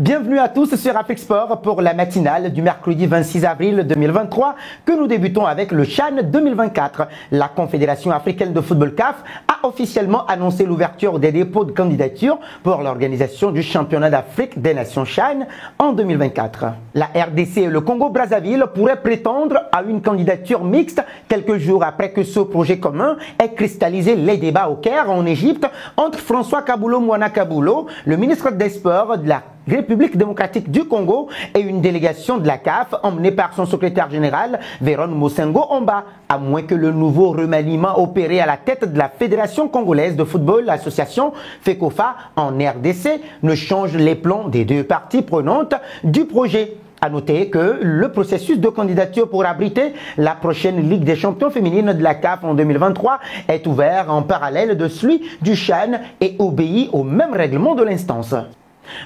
Bienvenue à tous sur Afrique Sport pour la matinale du mercredi 26 avril 2023 que nous débutons avec le CHAN 2024. La Confédération africaine de football CAF a officiellement annoncé l'ouverture des dépôts de candidature pour l'organisation du championnat d'Afrique des Nations CHAN en 2024. La RDC et le Congo-Brazzaville pourraient prétendre à une candidature mixte quelques jours après que ce projet commun ait cristallisé les débats au Caire en Égypte entre François Kaboulo-Moana Kaboulo, le ministre des Sports de la République démocratique du Congo et une délégation de la CAF emmenée par son secrétaire général Véron Mosengo Omba, à moins que le nouveau remaniement opéré à la tête de la Fédération congolaise de football, l'association FECOFA en RDC, ne change les plans des deux parties prenantes du projet. À noter que le processus de candidature pour abriter la prochaine Ligue des champions féminines de la CAF en 2023 est ouvert en parallèle de celui du CHAN et obéit au même règlement de l'instance.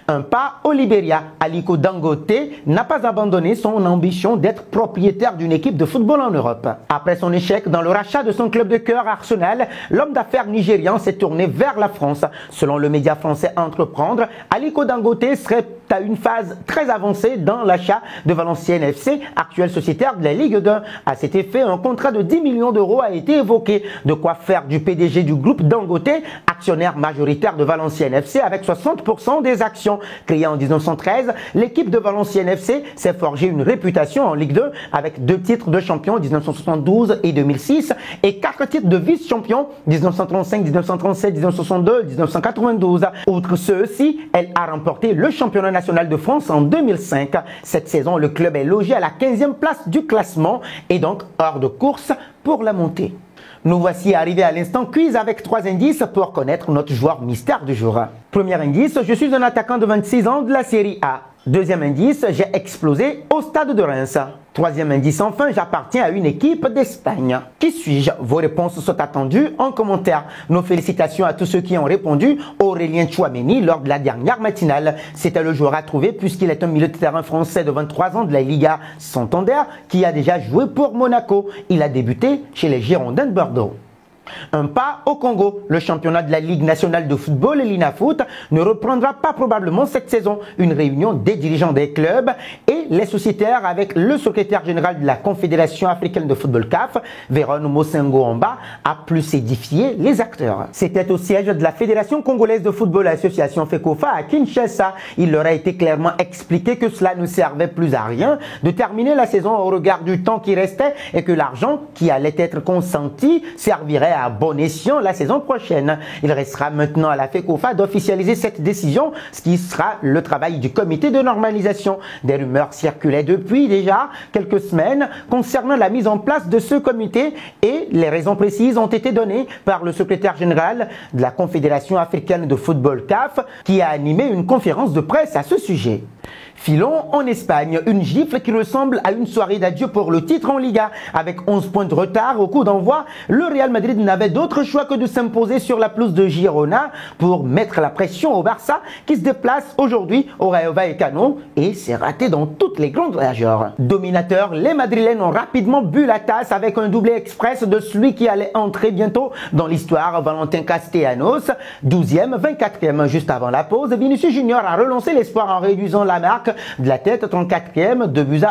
Un pas au Libéria, Aliko Dangote n'a pas abandonné son ambition d'être propriétaire d'une équipe de football en Europe. Après son échec dans le rachat de son club de cœur Arsenal, l'homme d'affaires nigérian s'est tourné vers la France. Selon le média français Entreprendre, Aliko Dangote serait à une phase très avancée dans l'achat de Valenciennes FC, actuelle sociétaire de la Ligue 2. À cet effet, un contrat de 10 millions d'euros a été évoqué, de quoi faire du PDG du groupe Dangote, actionnaire majoritaire de Valenciennes FC avec 60% des actions. Créée en 1913, l'équipe de Valenciennes FC s'est forgé une réputation en Ligue 2 avec 2 titres de champion 1972 et 2006 et 4 titres de vice-champion 1935, 1937, 1962, 1992. Outre ceux-ci, elle a remporté le championnat national de France en 2005. Cette saison, le club est logé à la 15e place du classement et donc hors de course pour la montée. Nous voici arrivés à l'instant quiz avec 3 indices pour connaître notre joueur mystère du jour. Premier indice, je suis un attaquant de 26 ans de la Série A. Deuxième indice, j'ai explosé au stade de Reims. Troisième indice, enfin, j'appartiens à une équipe d'Espagne. Qui suis-je? Vos réponses sont attendues en commentaire. Nos félicitations à tous ceux qui ont répondu. Aurélien Tchouameni lors de la dernière matinale. C'était le joueur à trouver puisqu'il est un milieu de terrain français de 23 ans de la Liga Santander qui a déjà joué pour Monaco. Il a débuté chez les Girondins de Bordeaux. Un pas au Congo. Le championnat de la Ligue nationale de football, l'INAFOOT, ne reprendra pas probablement cette saison. Une réunion des dirigeants des clubs et les sociétaires avec le secrétaire général de la Confédération africaine de football CAF, Véron Mosengo Omba, a plus édifié les acteurs. C'était au siège de la Fédération congolaise de football, l'association FECOFA à Kinshasa. Il leur a été clairement expliqué que cela ne servait plus à rien de terminer la saison au regard du temps qui restait et que l'argent qui allait être consenti servirait à bon escient la saison prochaine. Il restera maintenant à la FECOFA d'officialiser cette décision, ce qui sera le travail du comité de normalisation. Des rumeurs circulaient depuis déjà quelques semaines concernant la mise en place de ce comité et les raisons précises ont été données par le secrétaire général de la Confédération africaine de football CAF qui a animé une conférence de presse à ce sujet. Filons en Espagne, une gifle qui ressemble à une soirée d'adieu pour le titre en Liga. Avec 11 points de retard au coup d'envoi, le Real Madrid n'avait d'autre choix que de s'imposer sur la pelouse de Girona pour mettre la pression au Barça qui se déplace aujourd'hui au Rayo Vallecano et s'est raté dans toutes les grandes majeures. Dominateurs, les Madrilènes ont rapidement bu la tasse avec un doublé express de celui qui allait entrer bientôt dans l'histoire, Valentin Castellanos, 12e, 24e. Juste avant la pause, Vinicius Junior a relancé l'espoir en réduisant la marque de la tête, 34e, 2-1,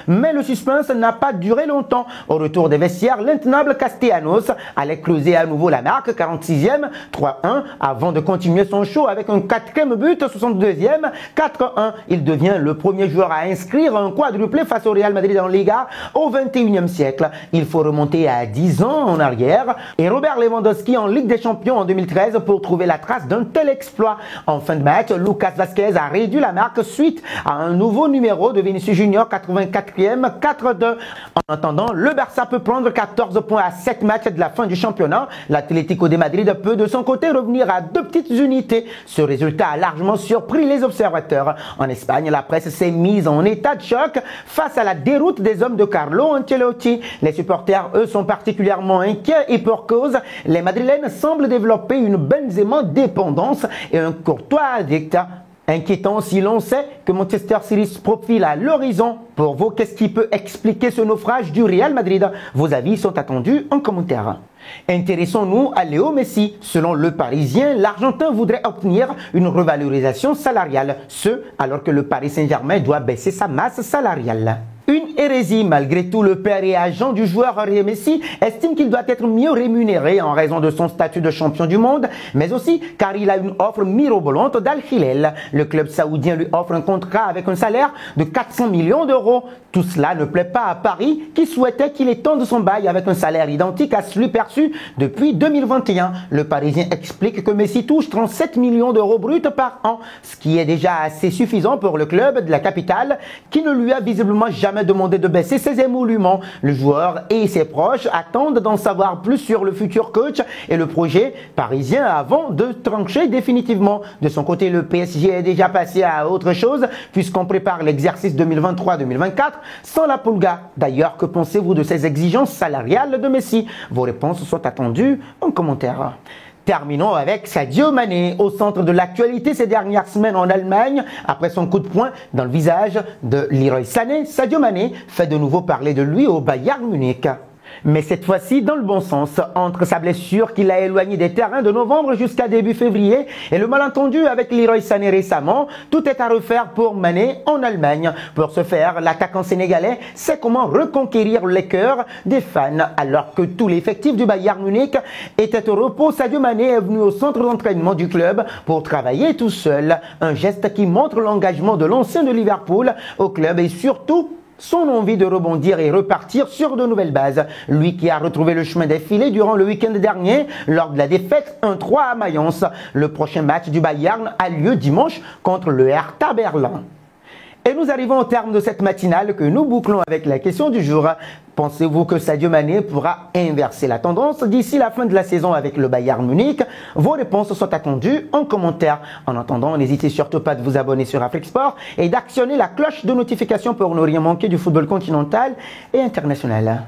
mais le suspense n'a pas duré longtemps. Au retour des vestiaires, l'intenable Castellanos allait closer à nouveau la marque, 46e, 3-1, avant de continuer son show avec un 4e but, 62e, 4-1. Il devient le premier joueur à inscrire un quadruplé face au Real Madrid en Liga au 21e siècle. Il faut remonter à 10 ans en arrière et Robert Lewandowski en Ligue des Champions en 2013 pour trouver la trace d'un tel exploit. En fin de match, Lucas Vazquez a réduit la marque suite à un nouveau numéro de Vinicius Junior, 84e, 4-2. En attendant, le Barça peut prendre 14 points à 7 matchs de la fin du championnat. L'Atlético de Madrid peut de son côté revenir à 2 petites unités. Ce résultat a largement surpris les observateurs. En Espagne, la presse s'est mise en état de choc face à la déroute des hommes de Carlo Ancelotti. Les supporters, eux, sont particulièrement inquiets et pour cause, les Madrilènes semblent développer une Benzema dépendance et un Courtois addict. Inquiétant si l'on sait que Manchester City se profile à l'horizon. Pour vous, qu'est-ce qui peut expliquer ce naufrage du Real Madrid? Vos avis sont attendus en commentaire. Intéressons-nous à Léo Messi. Selon Le Parisien, l'Argentin voudrait obtenir une revalorisation salariale, ce alors que le Paris Saint-Germain doit baisser sa masse salariale. Une hérésie, malgré tout, le père et agent du joueur Messi estime qu'il doit être mieux rémunéré en raison de son statut de champion du monde, mais aussi car il a une offre mirobolante d'Al Hilal. Le club saoudien lui offre un contrat avec un salaire de 400 millions d'euros. Tout cela ne plaît pas à Paris, qui souhaitait qu'il étende son bail avec un salaire identique à celui perçu depuis 2021. Le Parisien explique que Messi touche 37 millions d'euros bruts par an, ce qui est déjà assez suffisant pour le club de la capitale, qui ne lui a visiblement jamais demandé de baisser ses émoluments. Le joueur et ses proches attendent d'en savoir plus sur le futur coach et le projet parisien avant de trancher définitivement. De son côté, le PSG est déjà passé à autre chose puisqu'on prépare l'exercice 2023-2024 sans la Pulga. D'ailleurs, que pensez-vous de ces exigences salariales de Messi? Vos réponses sont attendues en commentaire. Terminons avec Sadio Mané, au centre de l'actualité ces dernières semaines en Allemagne. Après son coup de poing dans le visage de Leroy Sané, Sadio Mané fait de nouveau parler de lui au Bayern Munich. Mais cette fois-ci dans le bon sens, entre sa blessure qui l'a éloigné des terrains de novembre jusqu'à début février et le malentendu avec Leroy Sané récemment, tout est à refaire pour Mané en Allemagne. Pour ce faire, l'attaquant sénégalais sait comment reconquérir les cœurs des fans. Alors que tout l'effectif du Bayern Munich était au repos, Sadio Mané est venu au centre d'entraînement du club pour travailler tout seul. Un geste qui montre l'engagement de l'ancien de Liverpool au club et surtout son envie de rebondir et repartir sur de nouvelles bases. Lui qui a retrouvé le chemin des filets durant le week-end dernier lors de la défaite 1-3 à Mayence. Le prochain match du Bayern a lieu dimanche contre le Hertha Berlin. Et nous arrivons au terme de cette matinale que nous bouclons avec la question du jour. Pensez-vous que Sadio Mané pourra inverser la tendance d'ici la fin de la saison avec le Bayern Munich? Vos réponses sont attendues en commentaire. En attendant, n'hésitez surtout pas de vous abonner sur Afrique Sport et d'actionner la cloche de notification pour ne rien manquer du football continental et international.